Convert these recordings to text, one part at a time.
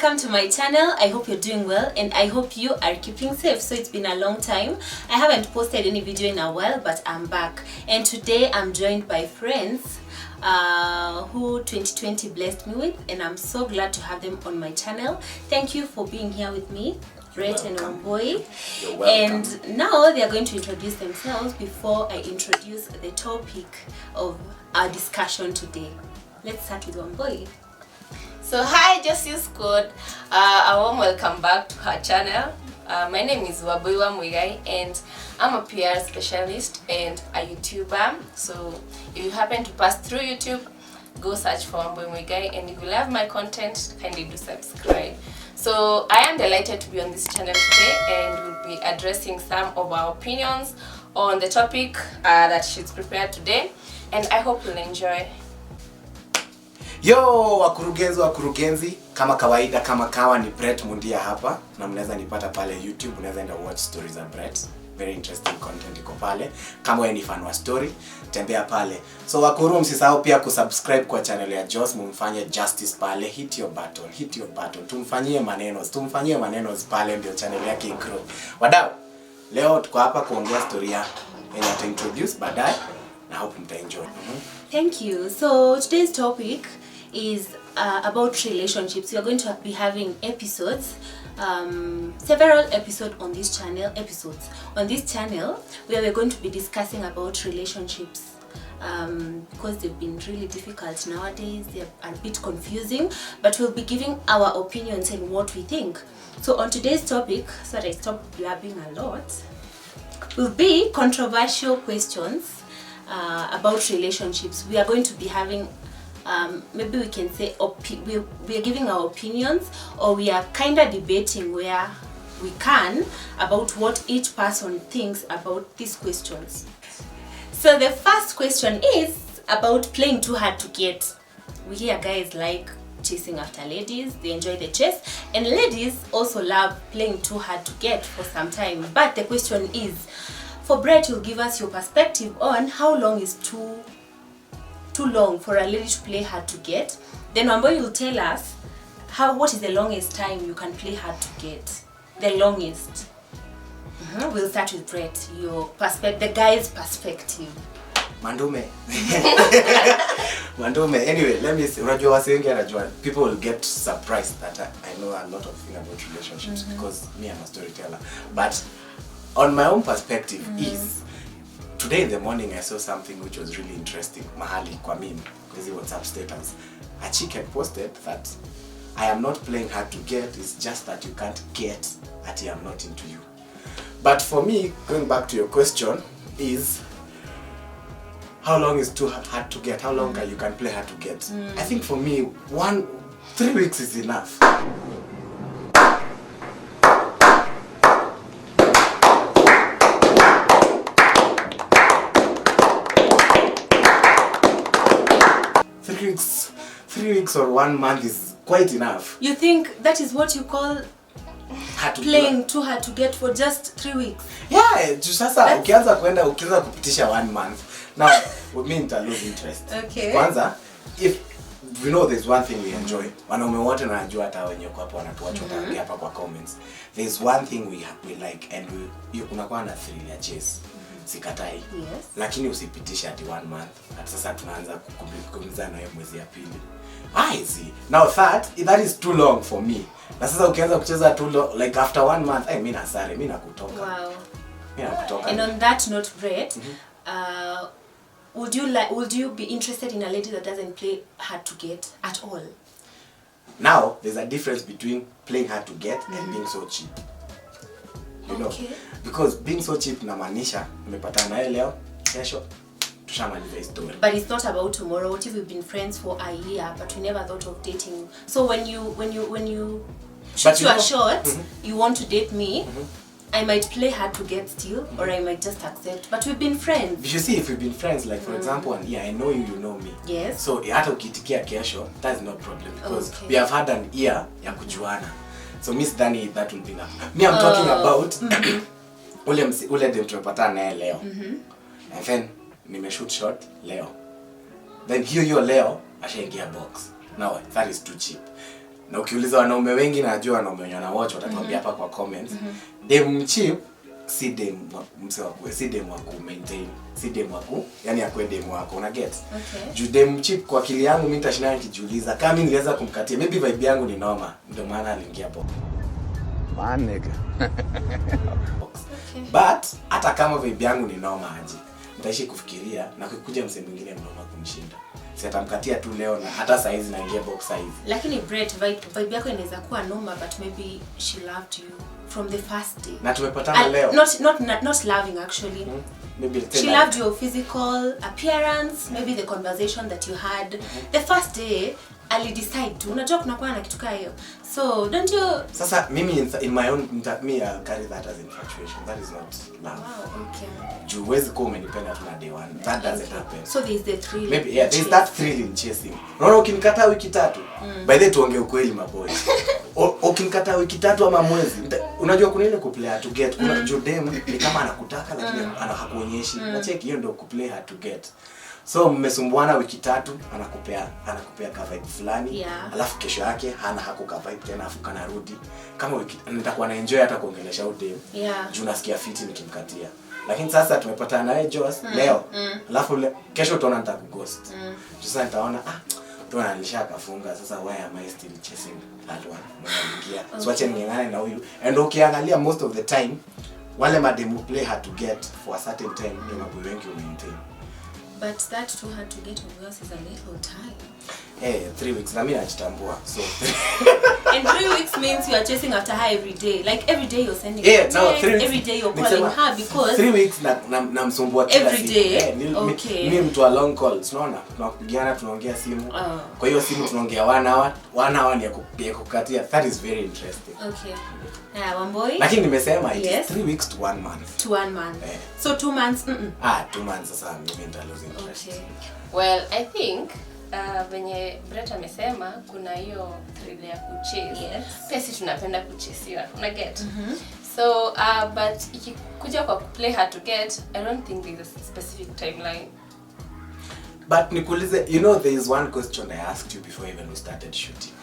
welcome to my channel. I hope you're doing well and I hope you are keeping safe. So it's been a long time. I haven't posted any video in a while, but I'm back. And today I'm joined by friends who 2020 blessed me with, and I'm so glad to have them on my channel. Thank you for being here with me, Brett and Wambui. And now they are going to introduce themselves before I introduce the topic of our discussion today. Let's start with Wambui. So hi Josie Squad, a warm welcome back to her channel. My name is Wambui Muigai and I'm a PR specialist and a YouTuber. So if you happen to pass through YouTube, go search for Wambui Muigai, and if you love my content, kindly do subscribe. So I am delighted to be on this channel today, and we'll be addressing some of our opinions on the topic that she's prepared today, and I hope you'll enjoy. Yo, wakurugenzi, kama kawaida kama kawa ni Brett Mundia hapa, na mnaweza nipata pale YouTube, unaweza enda watch stories of Brett. Very interesting content iko pale. Kama wewe ni fan wa story, tembea pale. So wakuru, msisahau pia kusubscribe kwa channel ya Joss, mumfanye justice pale, hit your button. Tumfanyie maneno pale ndio channel yake igrow. Wadau, leo tuko hapa kuongea story ya yenye to introduce baadaye, na hope mtaenjoy. Thank you. So today's topic is about relationships. We are going to be having episodes, several episodes on this channel. Where we're going to be discussing about relationships, because they've been really difficult nowadays. They're a bit confusing, but we'll be giving our opinions and what we think. So on today's topic, so that I stop blabbing a lot, will be controversial questions about relationships. We are going to be having maybe we can say we are giving our opinions, or we are kind of debating where we can about what each person thinks about these questions. So the first question is about playing too hard to get. We hear guys like chasing after ladies, they enjoy the chase, and ladies also love playing too hard to get for some time. But the question is, for Brett, you'll give us your perspective on how long is too long for a lady to play hard to get. Then Wambui will tell us what is the longest time you can play hard to get. The longest. We'll start with Brett, your perspective, the guy's perspective. Mandume. Anyway, let me say, people will get surprised that I know a lot of things about relationships because me, I'm a storyteller. But on my own perspective is, today in the morning I saw something which was really interesting. Mahali kwa mimi, because WhatsApp status. A chick had posted that I am not playing hard to get, it's just that you can't get that I am not into you. But for me, going back to your question, is how long is too hard to get? How long you can play hard to get? I think for me, 3 weeks is enough. Three weeks or 1 month is quite enough. You think that is what you call playing too hard to get for just 3 weeks? Yeah, sasa ukianza kupitisha 1 month. Now, with me to lose interest. Okay. Kwanza, if we know there's one thing we enjoy. Wanaume wote wanajua hata wenye kwa hapo wanatuacha wataongea hapa kwa comments. There's one thing we like, and kunakuwa na thrill ya chase. Sikatai. Yes. Lakini usipitishe hadi 1 month. Hata sasa tunaanza kukumizana nayo mwezi ya pili. I see. Now that is too long for me. Na sasa ukianza kucheza too long, like after 1 month, mimi nasare, mimi nakutoka. Wow. Mimi nakutoka. And on that note, Brett, would you be interested in a lady that doesn't play hard to get at all? Now, there's a difference between playing hard to get and being so cheap. You know? Because being so cheap namaanisha umepatana naye leo, kesho tushamaliza story. But it's not about tomorrow. What if we've been friends for a year but we never thought of dating? So when you shoot your shot, you want to date me, I might play hard to get still, or I might just accept. But we've been friends. You see, if we've been friends, like for example, and I know you, you know me. Yes. So hata ukitikia kesho, that's no problem because we have had an year ya kujuana. So Miss Danny, that will be enough. Me, I'm talking about ule dem tumepatana naye leo. And then nimeshoot shot leo. Then hiyo leo ashaingia box. Now that is too cheap. Na ukiuliza wanaume wengi, najua wanaume wenye wanawatch watatuambia hapa kwa comments, dem cheap si dem si dem wa ku maintain, si dem wa ku, yani akwe dem wako, una get. Juu dem cheap kwa akili yangu mimi nitashinda nikijiuliza kama mimi niliweza kumkatia, maybe vibe yangu ni noma, ndio maana aliingia hapo. Man nigga. But hata kama vibe yangu ni noma aje, nitaishi kufikiria na kukuja msemo mwingine mnoma kumshinda. Si atamkatia tu leo na hata size naingia box size. Lakini Brett, vibe yako inaweza kuwa noma, but maybe she loved you from the first day. Na tumepatana leo. Not loving actually. Maybe she loved your physical appearance, maybe the conversation that you had. The first day ali decide tu, unajua kuna kwa na kitu kama hiyo. So don't you sasa mimi in my own me I carry that as infatuation. That is not love. Wow, okay. Juu huwezi kuwa umenipenda tu na day one. That doesn't happen. So there is the thrill. Maybe yeah, there is that thrill in chasing. Unaona ukinikataa wiki 3. By the way tuongee ukweli maboy. Ukinikataa wiki 3 ama mwezi, unajua kuna ile kuplay hard to get. Kuna Jodem ni kama anakutaka lakini hakuonyeshi. Na check hiyo ndio kuplay hard to get. So mmesumbuana wiki 3, anakupea ka vibe fulani, alafu kesho yake hana hakuka vibe tena, afu kanarudi. Kama wiki nitakuwa na enjoy hata kuongelesha udem. Juu nasikia fiti nikimkatia. Lakini sasa tumepatana naye Joss leo. Alafu kesho utaona nitakughost. Sasa nitaona tuona nilishakafunga, sasa why am I still chasing that one? Mwanamkia. So acha ningangane na huyu. And ukiangalia most of the time wale mademu play hard to get for a certain time ni maboy wengi maintain. But that too hard to get on yours is a little time. Hey, 3 weeks. Na mimi najitambua. So and 3 weeks means you are chasing after her every day. Like every day you're sending her text, every day you're calling her because 3 weeks na msumbua kila siku. Every day. Mimi mtu wa long calls, unaona? Tunakupigiana, tunaongea simu. Kwa hiyo simu tunaongea 1 hour ni ya kukatia. That is very interesting. Okay. One boy. Lakini nimesema it is 3 weeks to 1 month. To 1 month. So 2 months. 2 months sasa mimi nita lose interest. Okay. Well, I think venye Brett amesema kuna hiyo thrill ya kuchase. Pia sisi tunapenda kuchasiwa. Una get? So but ikikuja kwa play hard to get, I don't think there's a specific timeline. But nikuulize, you know there is one question I asked you before even we started shooting.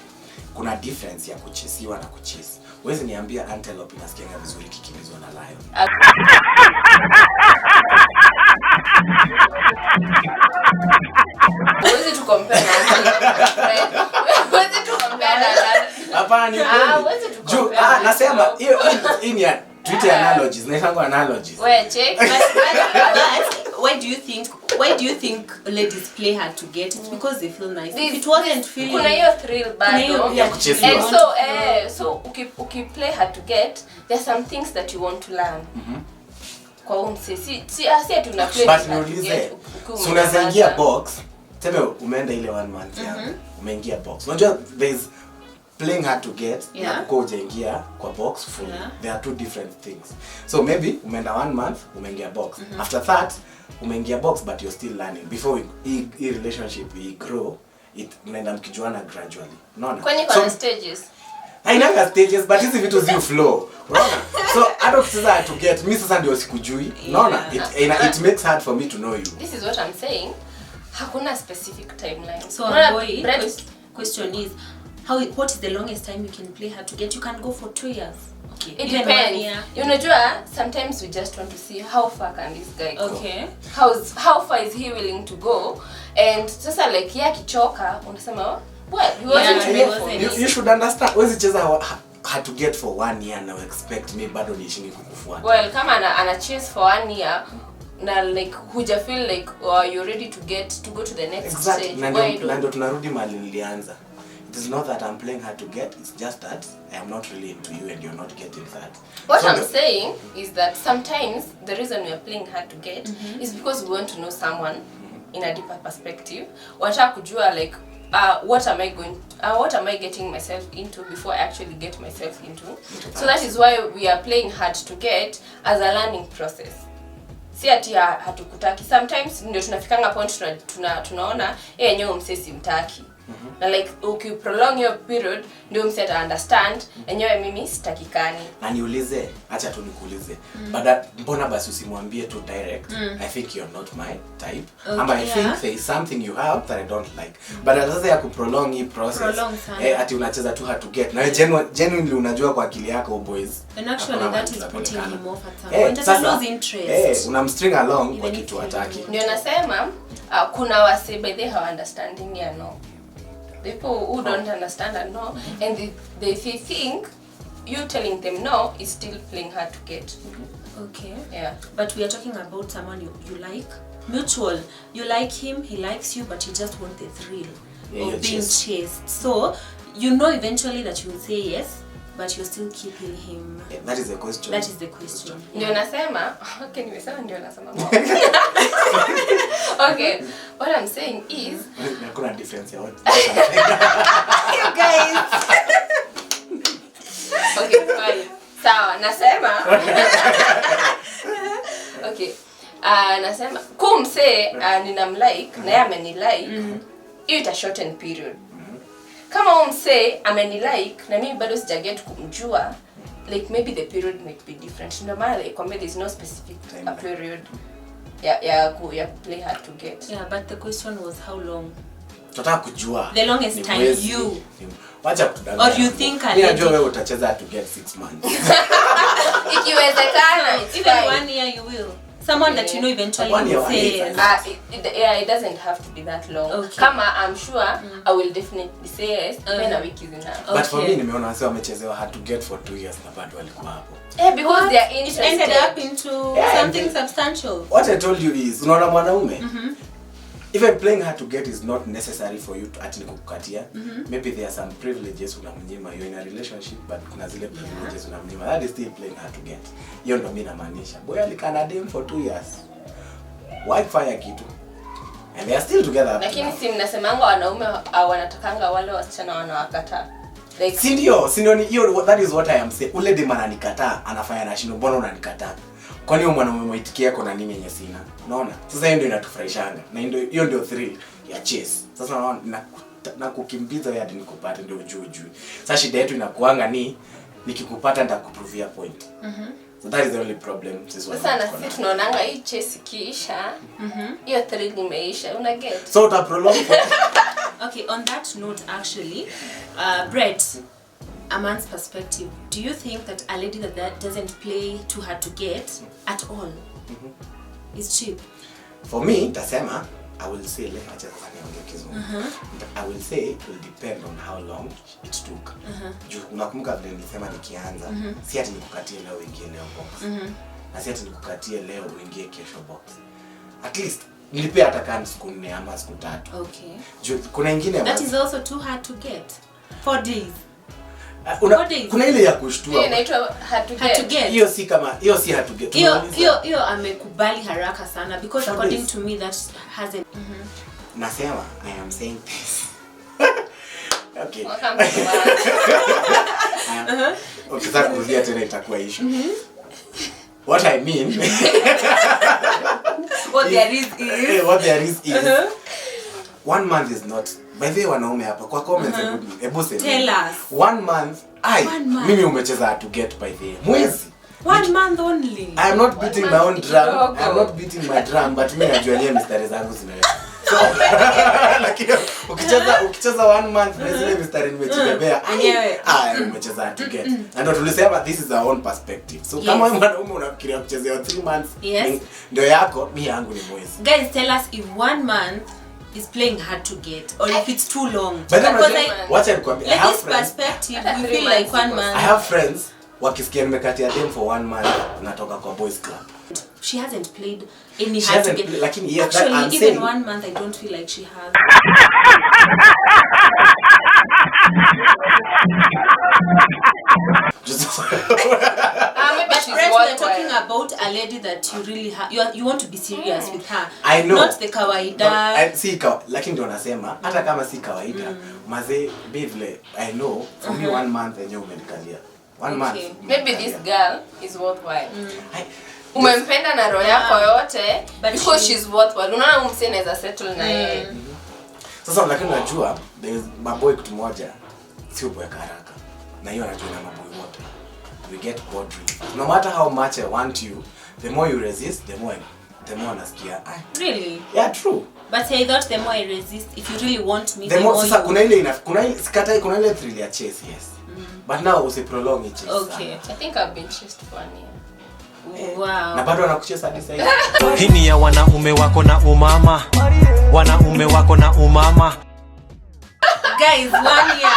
Kuna difference ya kuchesiwa na kuchase. Wewe niambia antelope inasikia vizuri kikimbizwa na lion. Huwezi tu compare na huwezi tu compare na hapana ni kweli. Nasema hiyo in ya Twitter analogies, naitangwa analogies. Wewe check. Why do you think ladies play hard to get? It's because they feel nice. If it wasn't feeling kuna hiyo thrill bado. And so play hard to get, there are some things that you want to learn. Kwa umsesi si tuna play but niulize, so unaingia box, teme umeenda ile 1 month ya umeingia box. Unajua there is playing hard to get na kuja ingia kwa box fully. There are two different things. So maybe umeenda 1 month umeingia box. After that umeingia box but you're still learning. Before a relationship grow, mnaenda mkijuana gradually. Unaona? Kwani kuna stages? Haina stages but hizi vitu zi flow. Unaona? So adult sasa to get me sasa ndio sikujui. Unaona? It makes hard for me to know you. This is what I'm saying. Hakuna specific timeline. So boy, question is what is the longest time you can play hard to get? You can go for 2 years. Okay. It depends. You know, sometimes we just want to see how far can this guy go. Okay. How far is he willing to go? And sasa like kichoka unasema well, you wasn't made for me. You should understand. Wezi cheza hard to get for 1 year now expect me bado niishini kukufuata. Well, kama ana chase for 1 year na like huja feel like you're ready to go to the next stage. Na ndio tunarudi mahali nilianza. It is not that I'm playing hard to get, it's just that I am not really into you and you're not getting that. What I'm saying is that sometimes the reason we are playing hard to get is because we want to know someone in a deeper perspective. Wataka kujua like what am I getting myself into before I actually get myself into. So that is why we are playing hard to get as a learning process. Si ati hatukutaki. Sometimes ndio tunafikanga point tunaona yenyewe msesi mtaki. Na like prolong your period ndio mse ata understand enyewe mimi sitakikani. Na niulize, acha tu nikuulize. But mbona basi usimwambie tu direct, I think you're not my type. Ama I think there is something you have that I don't like. But sasa ya kuprolong hii process, ati unacheza tu hard to get. Na genuinely unajua kwa akili yako boys. And actually that is putting him off at some point. That's lose interest. Unamstring along kwa kitu hataki. Ndio nasema kuna wase by they have understanding ya no. People who don't understand and know, and they think you telling them no is still playing hard to get. Okay. Yeah. But we are talking about someone you like. Mutual. You like him, he likes you, but you just want the thrill of being chased. So, you know eventually that you will say yes, but you're still keeping him. Yeah, that is the question. That is the question. Ndio nasema, okay, nimesema ndio nasema. Okay, what I'm saying is kuna difference ya what. You guys. Okay, fine. Sawa, nasema. Okay. Nasema kumse ninamlike na yeye amenilike. Hiyo ita shorten period. Kama umse amenilike na mimi bado sijaget kumjua, like maybe the period might be different. Ndio maana like there is no specific period. Yeah, play hard to get. Yeah, but the question was how long? Tunataka kujua. The longest time you. Wacha kutudanganya. Or you think unajua wewe utacheza to get 6 months. Ikiwezekana, even 1 year you will. Someone that you know eventually will say yes. It doesn't have to be that long. Okay. Kama I'm sure I will definitely say yes. Even a week is enough. But for me nimeona wase wamechezewa hard to get for 2 years na bado walikuwa hapo. Because they are interested. It ended up into something substantial. What I told you is, unaona mwanaume, even playing hard to get is not necessary for you to ati kukukatia. Maybe there are some privileges unamnyima. You're in a relationship but kuna zile privileges unamnyima. That is still playing hard to get. Hiyo ndo mimi namaanisha. Boy alikana dem for 2 years. Why fire kitu? And they are still together. Lakini si mnasemanga wanaume wanatakanga wale wasichana wanawakata. Like Sindio hiyo, that is what I am saying. Ule dem ananikataa, anafanya na shino, mbona unanikataa? Kwani wewe mwanaume mwaitikia kuna nini yenye sina? Unaona? Sasa hiyo ndio inatufurahishanga. Na hiyo ndio thrill ya chase. Sasa unaona na kukimbiza hadi nikupate ndio ujue. Sasa shida yetu inakuanga ni nikikupata nitakuprovia point. So that is the only problem. Sasa na sisi tunaonanga hii chase kiisha. Hiyo thrill imeisha. Una get? So uta prolong. Okay, on that note actually, Brett, a man's perspective, do you think that a lady that doesn't play too hard to get at all is cheap? For me, tasema, I will say, I will say it will depend on how long it took. Unakumbuka vile nilisema nikianza, si ati nikukatie leo uingie leo box. Na si ati nikukatie leo uingie kesho box. At least nilipea hata kama siku 4 ama siku 3. Okay. Kuna ingine that is also too hard to get. 4 days. Kuna ile ya kushtua. Hiyo inaitwa hard to get. Hiyo si hard to get. Hiyo amekubali haraka sana because according to me that hasn't. Nasema I am saying this. Okay. Welcome to Okay, sasa kurudia tena itakuwa issue. What I mean what there is 1 month is not. By the way, wanaume hapa kwa comments hebu tell us 1 month. Mimi umecheza to get by the way. Mwezi 1 month only. I am not beating my own drum. I am not beating my drum, but mimi najua yeye mistari zangu zimeweka. So lakini ukicheza 1 month na zile mistari nimechibebea umecheza to get. Na ndio tulisema this is our own perspective. So kama wewe mwanaume unafikiria kuchezea 3 months ndio yako, mimi yangu ni mwezi. Guys, tell us if 1 month is playing hard to get or if it's too long. But what I like this perspective we feel like 1 month. I have friends wakisikia nimekatia them for 1 month natoka kwa boys club. She hasn't played any hard to get. Lakini yes, actually I'm even saying 1 month I don't feel like she has. Maybe she's we're talking about a lady that you really you want to be serious with her. I know. Not the kawaida. Si lakini ndio nasema hata kama si kawaida mazee bivle I know for me 1 month yenyewe umenikalia 1 month. Maybe this girl is worthwhile. Umempenda na roho yako yote because she's worthwhile. Unaona umse anaweza settle na yeye. Sasa lakini unajua there is maboy kitu moja sio kuweka haraka. Na hiyo anajua na maboy wote. We get bored really. No matter how much I want you, the more you resist, the more nasikia. Really? Yeah, true. But I thought the more I resist, if you really want me, the more sasa kuna ile thrill ya chase, yes. But now usiprolong it chase. Okay. I think I've been chased for 1 year. Wow. Na bado anakucheza hadi sasa. Hii ni ya wanaume wako na umama. Wanaume wako na umama. Guys, 1 year.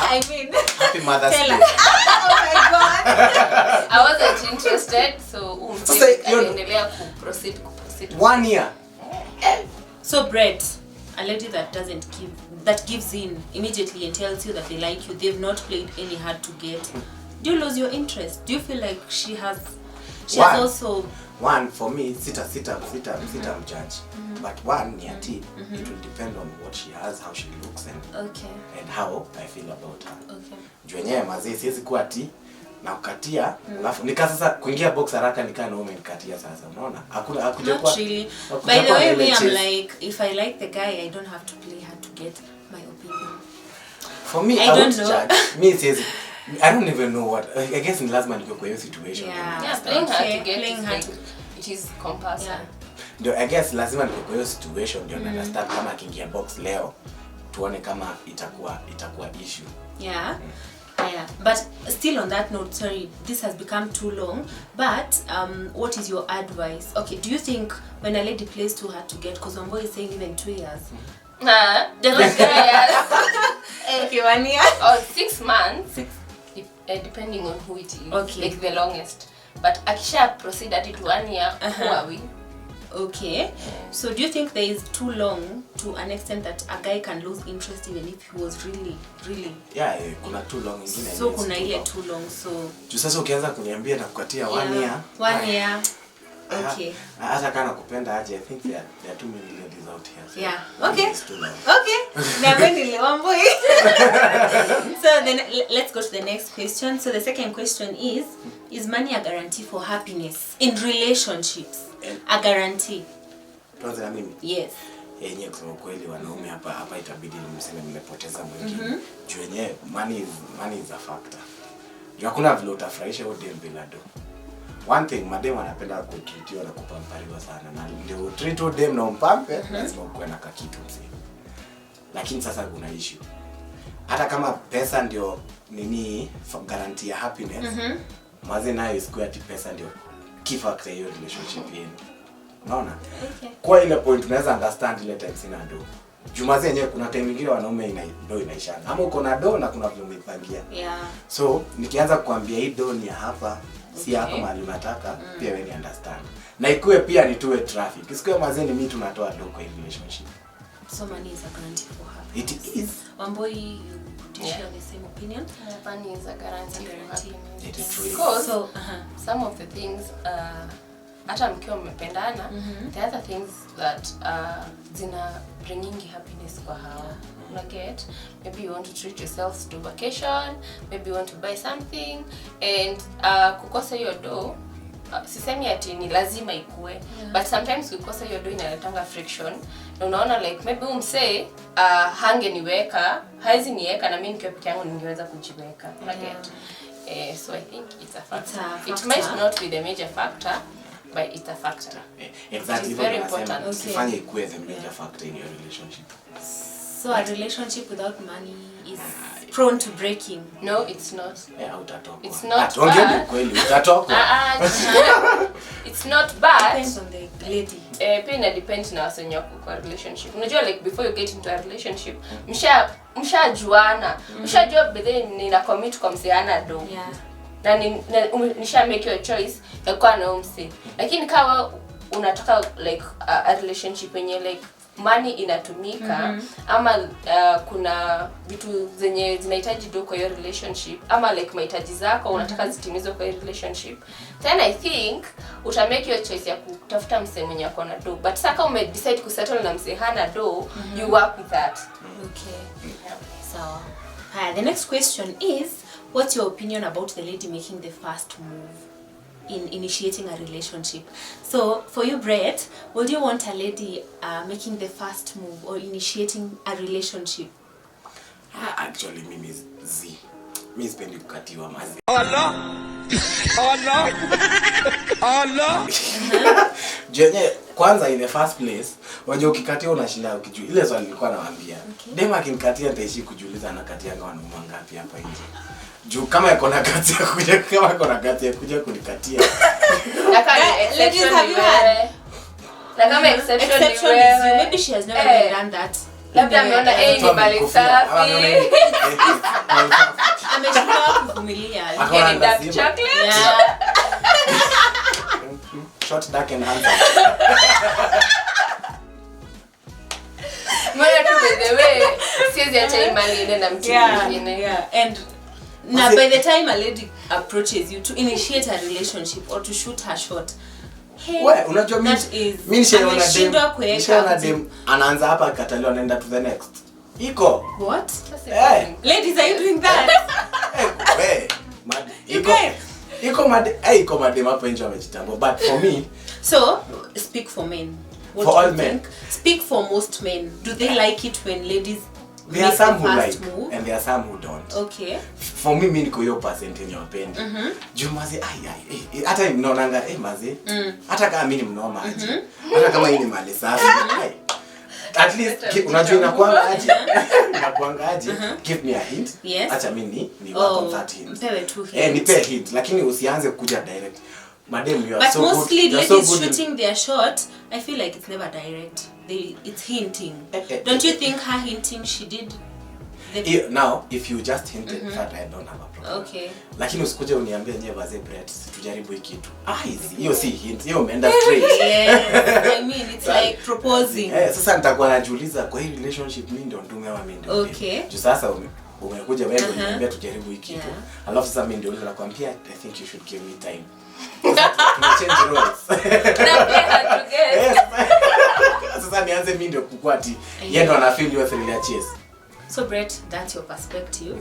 I mean, Happy Mother's tell Day. us. Oh my god. I wasn't interested, so Sasa, endelea proceed. 1 year. So Brett, a lady that gives in immediately and tells you that they like you, they've not played any hard to get. Do you lose your interest? Do you feel like she has also one for me sita judge. But one ni ati it will depend on what she has, how she looks and how I feel about her. Okay. Juu yenyewe mazee siwezi kuwa ati na kukatia alafu nika sasa kuingia box haraka nikaa naume nikatia sasa unaona hakuna Not really. By the way, me I'm like, if I like the guy, I don't have to play hard to get my opinion. For me, I don't judge. Me says I don't even know what. I guess in last man you go situation. Yeah, playing hard to get it is compulsory. Yeah. Ndio I guess lazima niko kwa hiyo situation ndio na understand kama akiingia box leo tuone kama itakuwa issue. Yeah. Yeah, but still on that note, sorry, this has become too long, but what is your advice? Okay, do you think when a lady plays too hard to get, because one boy is saying even 2 years. Doesn't Okay, 1 year. or 6 months, depending on who it is. Okay. Like the longest. But akisha proceed at it 1 year, who are we? Okay, so do you think there is too long to an extent that a guy can lose interest even if he was really yeah kuna too long ingine so kuna ile too long so tu sasa ukianza kuniambia na kukatia 1 year 1 year okay hata kana kupenda aje I think there are too many ladies out here so yeah okay okay na when ile wamboy so then let's go to the next question. So the second question is money a guarantee for happiness in relationships? A guarantee. Kwanza na mimi? Yes. Yenyewe kusema kweli wanaume hapa itabidi mseme mmepoteza mwingine. Juu yenyewe money is a factor. Juu hakuna vile utafurahisha huyo dem bila do. One thing madem anapenda kutreatiwa na kupampariwa sana na ndio treat huyo dem na umpampe lazima ukuwe na kakitu mzee. Lakini sasa kuna issue. Hata kama pesa ndio nini guarantee ya happiness. Maze nayo isikuwe ati pesa ndio key factor hiyo relationship yenu. Unaona? Okay. Kwa ile point unaweza understand ile time sina do. Jumazi yenyewe kuna time nyingine wanaume inaishana. Ama uko na do na kuna vile umeipangia. Yeah. So nikianza kukuambia hii do ni hapa, si hapa mahali unataka, pia wewe ni understand. Na ikuwe pia ni tuwe traffic. Isikuwe mazeni mimi tunatoa do kwa relationship. So money is a guarantee for happiness. It is. Wamboi, do you share the same opinion? Money is a guarantee for happiness. It is true. Because some of the things hata mkiwa mmependana, the other things that zina bringing happiness kwa hao. Get maybe you want to treat yourselves to vacation, maybe you want to buy something, and kukosa hiyo do sisemi ati ni lazima ikue, but sometimes kukosa hiyo do inaletanga friction. Na unaona like maybe umsee hangeniweka, haizi niweka na mimi nikiwa peke yangu ningeweza kujiweka. Get so I think it's a factor. It might not be the major factor, but it's a factor. Exactly. It's very important. Usifanye ikuwe the major factor in your relationship. So a relationship without money is prone to breaking. No, it's not. Yeah, utatoka. It's not bad. Kweli utatoka. It's not bad. Depends on the lady. Pia depends na wasenyo kwa relationship. Unajua like before you get into a relationship, mshajuana. Mshajua bedhe nina commit kwa msiana do. Yeah. Na nisha make your choice ya kwa na umsi. Lakini kama unataka like a relationship yenye like money inatumika ama kuna vitu zenye zinahitaji do kwa your relationship ama like mahitaji zako unataka zitimizwe kwa your relationship, then I think uta make your choice ya kutafuta msee mwenye ako na do. But sasa kama ume decide kusettle na msee hana do, you work with that. Okay. So, the next question is, what's your opinion about the lady making the first move? in initiating a relationship. So for you, Brett, would you want a lady making the first move or initiating a relationship? Actually, mimi Z. Mimi sipendi kukatiwa mazi. Allah! Allah! Allah! Jenye kwanza in the first place, wajua ukikatia unashinda ukijua. Ile swali nilikuwa nawaambia. Okay. Dema akinikatia nitaishi kujiuliza anakatianga wanaume wangapi hapa nje. Juu kama yako na kati ya kuja kama yako na kati ya kuja kunikatia. Ladies, have you had? Na kama exception ni is you. wewe. Maybe she has never even done that. Labda ameona ni mali safi. Ameshindwa kuvumilia. Ni dark chocolate. Yeah. Short, dark and handsome. Mwana tu by the way, siwezi acha imani ende na mtu mwingine. Yeah. And now by the time a lady approaches you to initiate a relationship or to shoot her shot, hey, wewe unajua mimi nishaona dem anaanza hapa akataliwa anaenda to the next. Iko. What? Eh. Ladies, are you doing that? Wewe. Iko madem hapo nje wamejitambua, but for me, so speak for men. What for do all you men. think? Speak for most men. Do they like it when ladies there are make some the who first like move? and there are some who don't. Okay. For me mimi niko hiyo percent yenye wapendi. Juu mazi hata mnaonanga mazi. Hata kama mimi ni mnoma aje. Hata kama hii ni mali safi. At least unajua inakuanga aje. Give me a hint. Yes. Acha mimi ni work on that hint. Mpewe tu hint. Nipe hint lakini usianze kuja direct. Madam, you are But so good. mostly You're ladies so good shooting their shot, I feel like it's never direct. It's hinting. Don't you think her hinting she did? Now, if you just hinted that, I don't have a problem. Okay. Lakini usikuje uniambie nyewe baze Brett, tujaribu hiki kitu. Hiyo si hint, hiyo umeenda straight. Yes. I mean, it's like proposing. Sasa nitakuwa najiuliza kwa hii relationship mimi ndio ndume ama mimi ndio. Okay. Juu sasa umekuja wewe uniambia tujaribu hiki kitu. Alafu sasa mimi ndio nakwambia I think you should give me time. Change roles. Sasa nianze mimi ndio kukua ati yeye ndo ana feel your thrill ya chase. So Brett, that's your perspective.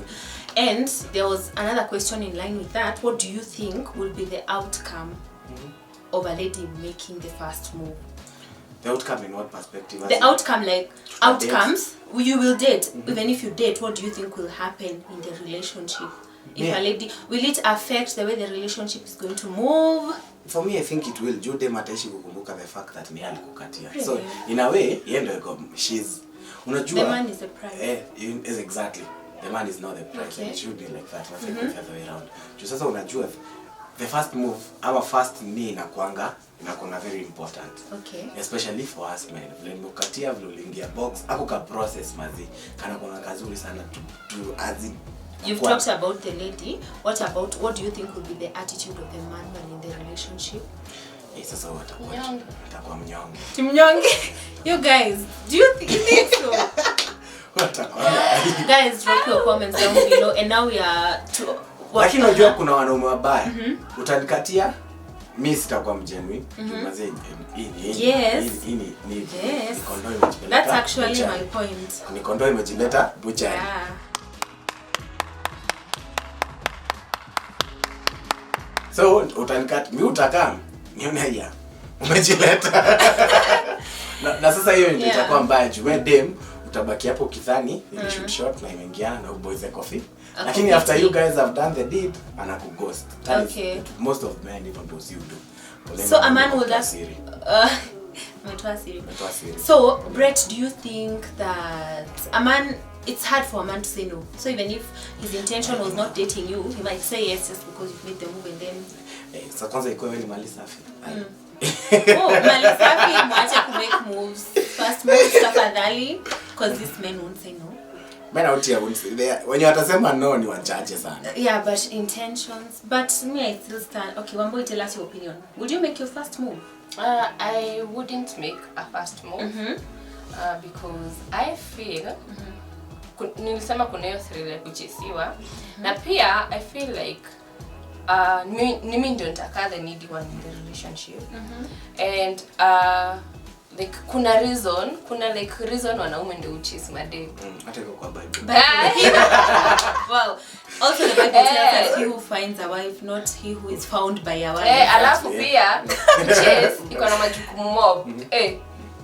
And there was another question in line with that. What do you think will be the outcome of a lady making the first move? The outcome in what perspective? The outcome, like outcomes, date? you will date. Even if you date, what do you think will happen in the relationship? If a lady, will it affect the way the relationship is going to move? For me, I think it will. Jude mataishi kukumbuka the fact that ni alikukatia. So in a way, yeye ndio she's unajua the man is the price. Is exactly. The man is not the price. Okay. It should be like that. Not the other way around. Juu sasa unajua the first move ama first ni inakuanga very important. Okay. Especially for us men. Vile mkatia vile uliingia box, ako ka process mazi. Kana kuna kazuri sana to as in You've talked about the lady. What do you think would be the attitude of the man when in the relationship? Sasa watakuwa mnyonge. Mnyonge. You guys, do you think so? Guys, drop your comments down below and now we are to lakini unajua kuna wanaume wabaya. Utanikatia mimi sitakuwa mgenuine. Tumaze yes. Ni kondo imejileta. That's actually my point. Ni kondo imejileta bucha. Yeah. So utanikata mimi utakaa nione haya. Umejileta. na sasa hiyo ndio itakuwa mbaya juu wewe dem utabaki hapo kidhani ili shoot shot na imeingiana na boys the coffee. Lakini after you guys have done the deed anakughost. Okay. Most of men even those you do. So a man will just So Brett, do you think that a man, it's hard for a man to say no? So even if his intention was not dating you, he might say yes just because you've made the move and then so kwanza iko wewe ni mali safi. Mali safi mwache ku make moves. First move tafadhali because these men won't say no. Men out here won't say when you watasema no ni wachache sana. Yeah, but intentions. But me, I still stand. Okay, Wambui, tell us your opinion. Would you make your first move? I wouldn't make a first move because I feel nilisema kuna hiyo thrill ya kuchesiwa na pia I feel like mimi ndio nitakaa the needy one in the relationship and like kuna reason wanaume ndio uchase madem. Hata iko kwa Bible. Wow. Also the Bible tells us he who finds a wife, not he who is found by a wife. Alafu pia chase iko na majukumu mob.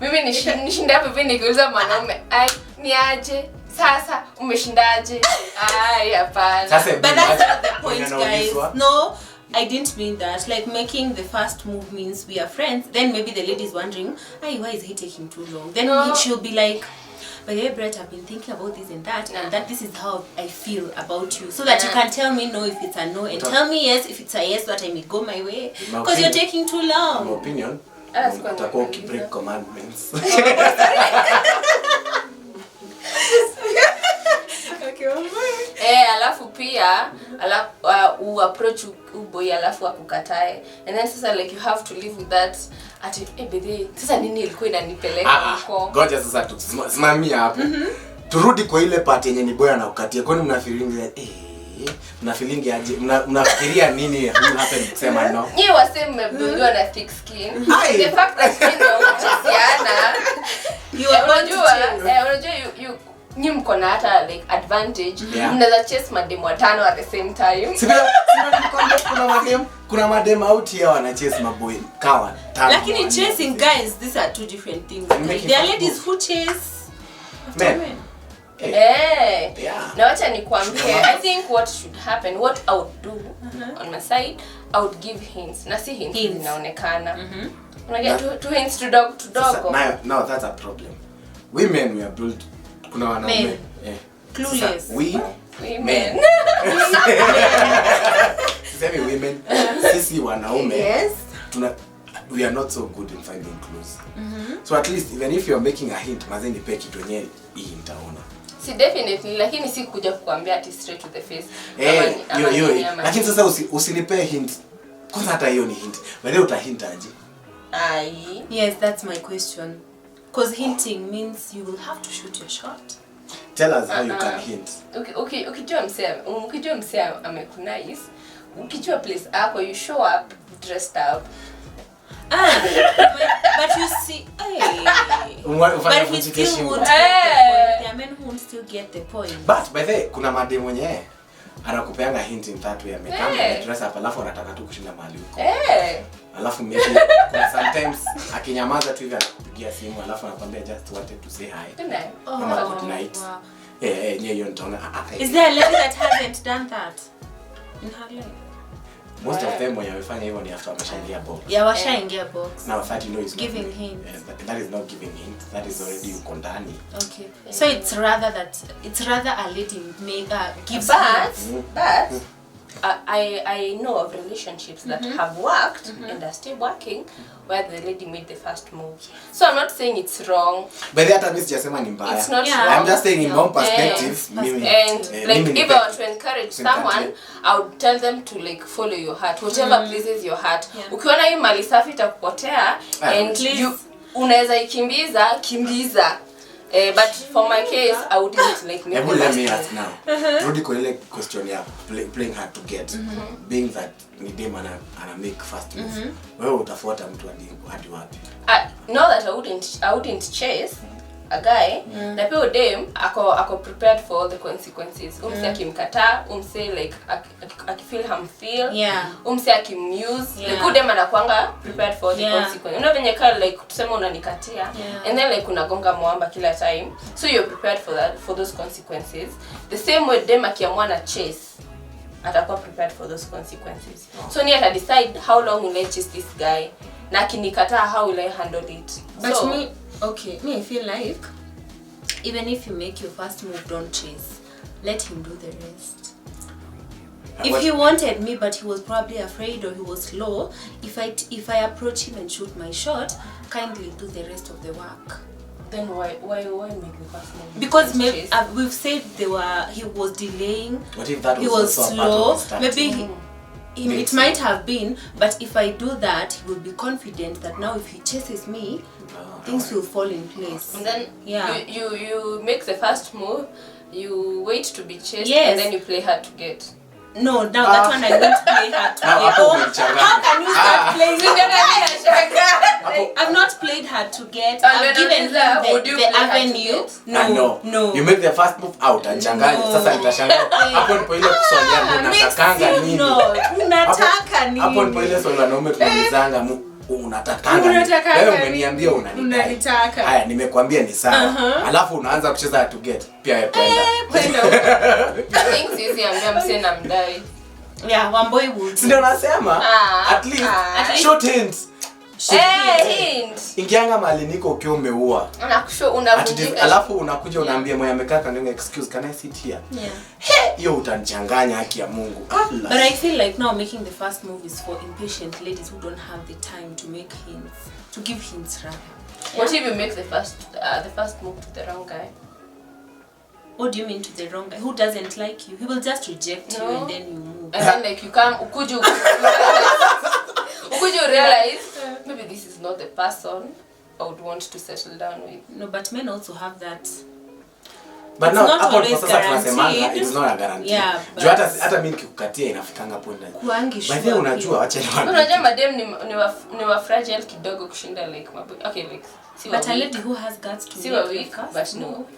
Mimi nishinda hapo hivi nikiuliza mwanaume, ai ni aje? Sasa umeshindaje? Ai hapana. But that's not the point, guys. No, I didn't mean that. Like making the first move means we are friends. Then maybe the lady is wondering, "Hey, why is he taking too long?" Then she'll be like, "But hey, Brett, I've been thinking about this and that, and that this is how I feel about you, so that you can tell me no if it's a no, and tell me yes if it's a yes, so that I may go my way, because you're taking too long." My opinion. Utakuwa ukibreak commandments. Alafu pia approach boy alafu akukatae, and then sasa like you have to live with that ati bebe sasa nini ilikuwa inanipeleka huko. Ngoja sasa tusimamia hapo. Turudi kwa ile part yenye ni boy anakukatia. Kwani mna feeling aje? Mnafikiria nini will happen kusema no? Nyie wase mmebungiwa na thick skin. The fact that skin unachesiana you are unajua you nyi mko na hata like advantage. Mnaweza chase madem watano at the same time. Kuna madem out here wana chase maboy kawa tano. Lakini chasing guys, these are two different things. There are ladies who chase men. Na wacha nikwambie, I think what should happen, what I would do on my side, I would give hints. Na si hints zinaonekana. Unajua two hints to dog. Now that's a problem. Women we are built kuna wanaume clueless. Women. Women. Sisi wanaume. Yes. We are not so good in finding clues. So at least even if you are making a hint, mazeni pe kitu yenyewe hii nitaona. Si definitely, lakini si kuja kukuambia ati straight to the face. Lakini sasa usinipe hint. Kwanza hata hiyo ni hint. Wewe utahint aje? Yes, that's my question. Because hinting means you will have to shoot your shot. Tell us how you can hint. Ukijua msee amekunice, ukijua place ako, you show up dressed up. But you see, but he still won't get the point. There are men who won't still get the point. But by the way, kuna madem mwenye anakupeanga hint in that way, amekanga dress up alafu anataka tu kushinda mahali huko. Alafu maybe kuna sometimes akinyamaza tu hivi anakupigia simu alafu anakuambia just wanted to say hi. Good night. Good night. Hiyo nitaona. Is there a lady that hasn't done that in her life? Most of them when you find hivyo ni after ameshaingia box. Yeah, washaingia box. Now that you know is giving hints. Yes, that is not giving hints. That is already you condemning. Okay. So it's rather a lady gives hints. But I know of relationships that have worked and are still working where the lady made the first move. So I'm not saying it's wrong. But the other sijasema ni mbaya. It's not wrong. I'm just saying in my own perspective. Like if I want to encourage someone, I would tell them to like follow your heart, whatever pleases your heart. Ukiona hii mali safi itakupotea and you unaweza kimbiza. But for my case, I wouldn't like make let me ask now. Rudi kwa ile question ya playing hard to get. Being that ni dem ana make first move. Wewe utafuata mtu hadi wapi? Know that I wouldn't chase a guy. Na pia dem ako prepared for all the consequences. Umse akimkataa, umse like akifeel hamfeel. Umse akimuse. Like dem anakuanga prepared for the consequences. Una venye kama like tuseme unanikatia and then like unagonga mwamba kila time. So you're prepared for those consequences. The same way dem akiamua na chase atakuwa prepared for those consequences. So ni ata decide how long will I chase this guy. Na akinikataa how will I handle it. But me I feel like even if you make your first move, don't chase. Let him do the rest. If he wanted me but he was probably afraid or he was slow, if I approach him and shoot my shot, kindly do the rest of the work. Then why make the first move? Because we've said he was delaying. What if that he was slow? Maybe it might have been, but if I do that, he will be confident that now if he chases me, things will fall in place. And then you make the first move, you wait to be chased, and then you play hard to get. No, now that one I won't play hard to get. How can you start playing? I've not played hard to get. And I've then given him Anita, would you the play hard to avenue. get? No. You make the first move out anchanganya. No. Sasa nitashangaa. Hapo ndipo ile kuswali yangu unatakanga nini? No, unataka nini? Hapo ndipo ile swali wanaume tunaulizanga unatakanga. Unataka Wewe nini? umeniambia unanitaka. Unanitaka. Haya nimekwambia ni sawa. Alafu unaanza kucheza to get. Pia wewe Kwenda. I think sisi ambia mse na mdai. Yeah, one boy would. Si ndio nasema? At least short hints. Hint. Ingianga mahali niko ukiwa umeua. Unakusho unavunjika. Alafu unakuja unaambia mwenye amekaa kanenge excuse can I sit here? Yeah. Hiyo utanichanganya haki ya Mungu. But I feel like now making the first move is for impatient ladies who don't have the time to make hints, to give hints rather. What if you make the first move to the wrong guy? What do you mean to the wrong guy? Who doesn't like you? He will just reject you and then you move. And then like you come, ukuju realize maybe this is not the person I would want to settle down with. No, but men also have that. But It's now not hapo always kwa sasa tunasemanga guaranteed. it's not a guarantee. Yeah, Juu hata mimi nikikukatia inafikanga point na. Kuangi By the way unajua acha niwaambie. Unajua madem ni wa fragile kidogo kushinda like okay like But a lady who has guts to see make what the weak first but no. move.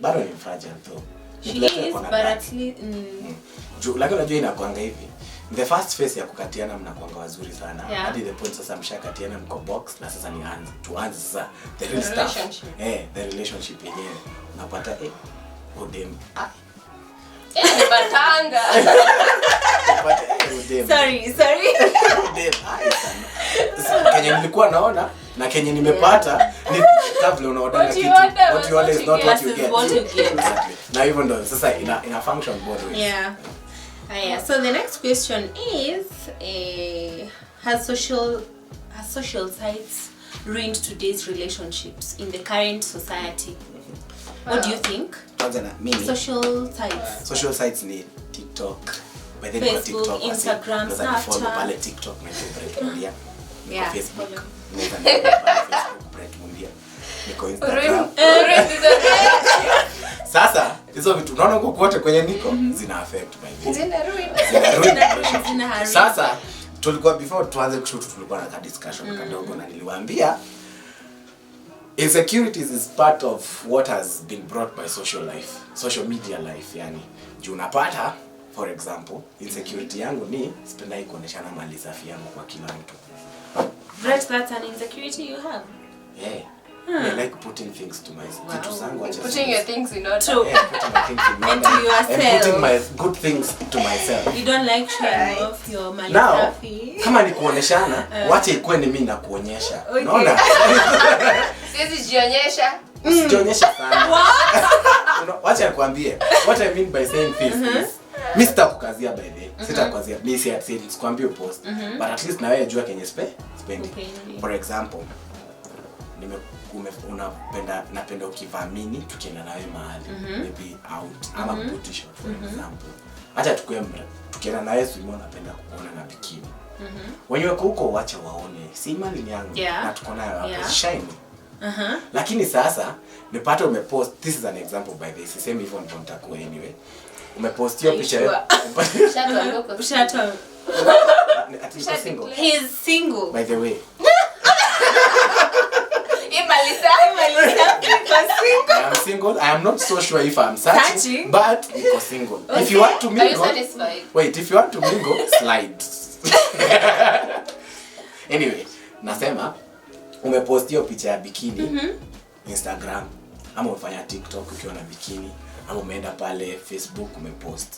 Bado ni fragile though. She is, but at least Juu lakini unajua inakuanga hivi. The first phase ya kukatiana mnakuanga wazuri sana. Yeah. Hadi the point sasa mshakatiana mko box na sasa ni tuanze sasa the real stuff. Relationship. The relationship yenyewe. Unapata odem. Ni batanga. Unapata odem. Sorry. Odem. Kenye nilikuwa naona na kenye nimepata ni kabla unaona What kitu. you order What you order is not what you This is what you get. Exactly. Na hivyo ndo sasa ina function both ways. Yeah. Yeah. So the next question is, has social sites ruined today's relationships in the current society? What do you think? Kwanza na mimi social sites ni TikTok. By the way, Facebook, TikTok, Instagram, follow Snapchat. pale TikTok na favorite media. Yeah. Facebook. Facebook Brett Mundia. Niko Instagram. Sasa hizo vitu unaona huko kote kwenye niko zina affect by the way. Zina hurry. Sasa tulikuwa before tuanze kushoot tulikuwa na discussion kadogo na niliwaambia insecurities is part of what has been brought by social media life yani. Juu unapata for example insecurity yangu ni sipendai kuoneshana mali safi yangu kwa kila mtu. Brett, that's an insecurity you have. Yeah. I like putting things to myself. Putting your things in order. True. Yeah, putting my things in And order. to yourself. And putting my good things to myself. You don't like showing off your mali Now, safi. kama ni kuoneshana, wacha ikuwe ni mimi nakuonyesha. Okay. Unaona? Siwezi jionyesha. Usijionyesha sana. Wacha nikwambie. What I mean by saying this is mimi sitakukazia by the way. Sitakukazia. Mimi sikwambie post. But at least na wewe jua kenye spendi. For example, napenda ukivamini tukienda nawe mahali maybe out ama booty shop for example. Acha tukienda nawe swimo napenda kuona na bikini. Wenyewe huko wacha waone. Si mali yangu na tuko nayo hapa shine. Lakini sasa nipate umepost, this is an example by the way. Sisemi hivyo ndio nitakuwa anyway. Umepost hiyo picha. Ushato. Single. He is single. By the way. I am single. I am not so sure if I am searching, but I'm single. Okay. If you want to mingle, are you satisfied? Wait, if you want to mingle, slide. Anyway, nasema umepost hiyo picha ya bikini Instagram, ama umefanya TikTok ukiwa na bikini, ama umeenda pale Facebook umepost.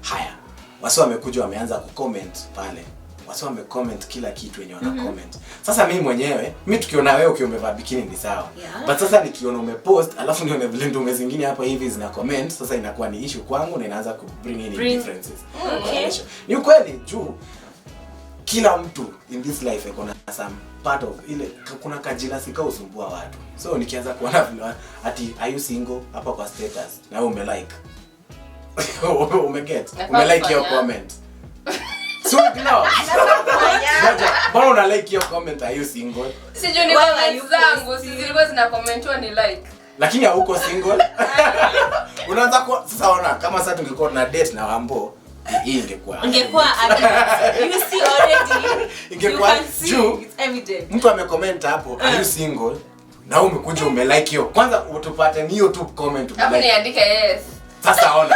Haya, watu wamekuja wameanza kucomment pale. Watu wamecomment kila kitu yenye wana comment. Sasa mimi mwenyewe, mimi tukiona wewe ukiwa umevaa bikini ni sawa. Yeah. But sasa nikiona umepost, alafu nione vile ndume zingine hapa hivi zina comment, sasa inakuwa ni issue kwangu na inaanza ku bring in differences. Okay. Ni ukweli juu kila mtu in this life iko na some part of ile kuna kajila sika usumbua watu. So nikianza kuona vile ati are you single hapa kwa status na wewe umelike. Umeget. Umelike your comment. So no. Bora una like your comment, are you single? Sijui ni comment zangu, zilikuwa zina commentwa ni like. Lakini hauko single. Unaanza kwa sasa ona kama sasa tungekuwa na date na Wambo, hii ingekuwa you see already ingekuwa see, juu it's evident. mtu amecomment hapo are you single na umekuja umelike hiyo kwanza utupate hiyo tu comment Hapo niandike yes. sasa ona